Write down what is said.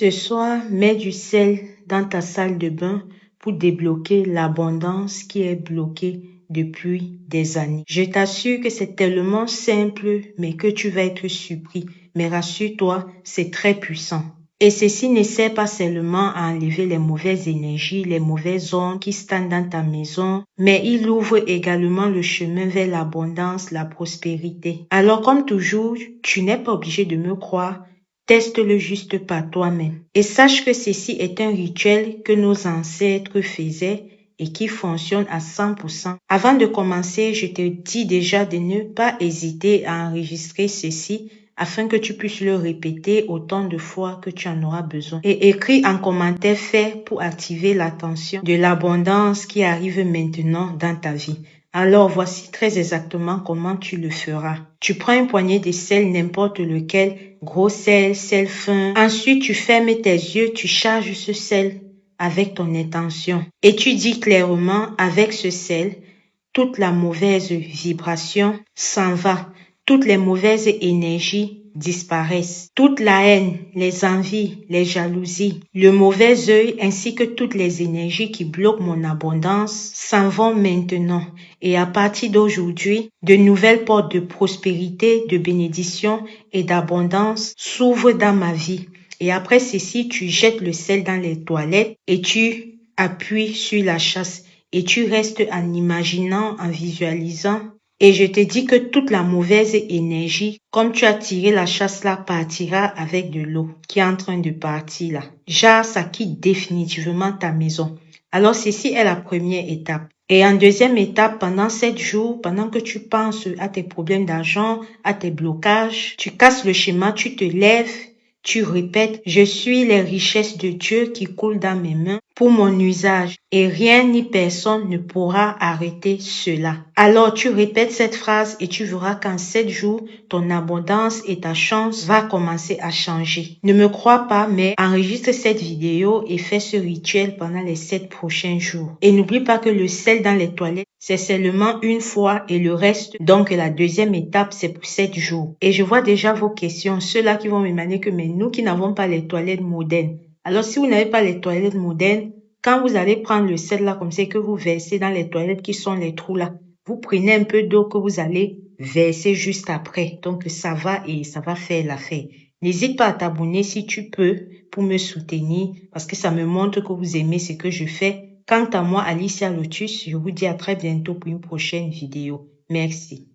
Ce soir, mets du sel dans ta salle de bain pour débloquer l'abondance qui est bloquée depuis des années. Je t'assure que c'est tellement simple, mais que tu vas être surpris. Mais rassure-toi, c'est très puissant. Et ceci ne sert pas seulement à enlever les mauvaises énergies, les mauvaises ondes qui stagnent dans ta maison, mais il ouvre également le chemin vers l'abondance, la prospérité. Alors comme toujours, tu n'es pas obligé de me croire. Teste-le juste par toi-même. Et sache que ceci est un rituel que nos ancêtres faisaient et qui fonctionne à 100%. Avant de commencer, je te dis déjà de ne pas hésiter à enregistrer ceci afin que tu puisses le répéter autant de fois que tu en auras besoin. Et écris en commentaire fait pour activer l'attention de l'abondance qui arrive maintenant dans ta vie. Alors voici très exactement comment tu le feras. Tu prends une poignée de sel, n'importe lequel, gros sel, sel fin. Ensuite, tu fermes tes yeux, tu charges ce sel avec ton intention. Et tu dis clairement, avec ce sel, toute la mauvaise vibration s'en va. Toutes les mauvaises énergies disparaissent. Toute la haine, les envies, les jalousies, le mauvais œil ainsi que toutes les énergies qui bloquent mon abondance s'en vont maintenant. Et à partir d'aujourd'hui, de nouvelles portes de prospérité, de bénédiction et d'abondance s'ouvrent dans ma vie. Et après ceci, tu jettes le sel dans les toilettes et tu appuies sur la chasse. Et tu restes en imaginant, en visualisant. Et je te dis que toute la mauvaise énergie, comme tu as tiré la chasse là, partira avec de l'eau qui est en train de partir là. Genre, ça quitte définitivement ta maison. Alors, ceci est la première étape. Et en deuxième étape, pendant 7 jours, pendant que tu penses à tes problèmes d'argent, à tes blocages, tu casses le schéma, tu te lèves, tu répètes, je suis les richesses de Dieu qui coulent dans mes mains pour mon usage et rien ni personne ne pourra arrêter cela. Alors tu répètes cette phrase et tu verras qu'en 7 jours, ton abondance et ta chance va commencer à changer. Ne me crois pas, mais enregistre cette vidéo et fais ce rituel pendant les 7 prochains jours. Et n'oublie pas que le sel dans les toilettes, c'est seulement une fois et le reste, donc la deuxième étape, c'est pour 7 jours. Et je vois déjà vos questions, ceux-là qui vont me demander que mais nous qui n'avons pas les toilettes modernes. Alors si vous n'avez pas les toilettes modernes, quand vous allez prendre le sel là comme ça que vous versez dans les toilettes qui sont les trous là, vous prenez un peu d'eau que vous allez verser juste après. Donc ça va et ça va faire l'affaire. N'hésite pas à t'abonner si tu peux pour me soutenir parce que ça me montre que vous aimez ce que je fais. Quant à moi, Alicia Lotus, je vous dis à très bientôt pour une prochaine vidéo. Merci.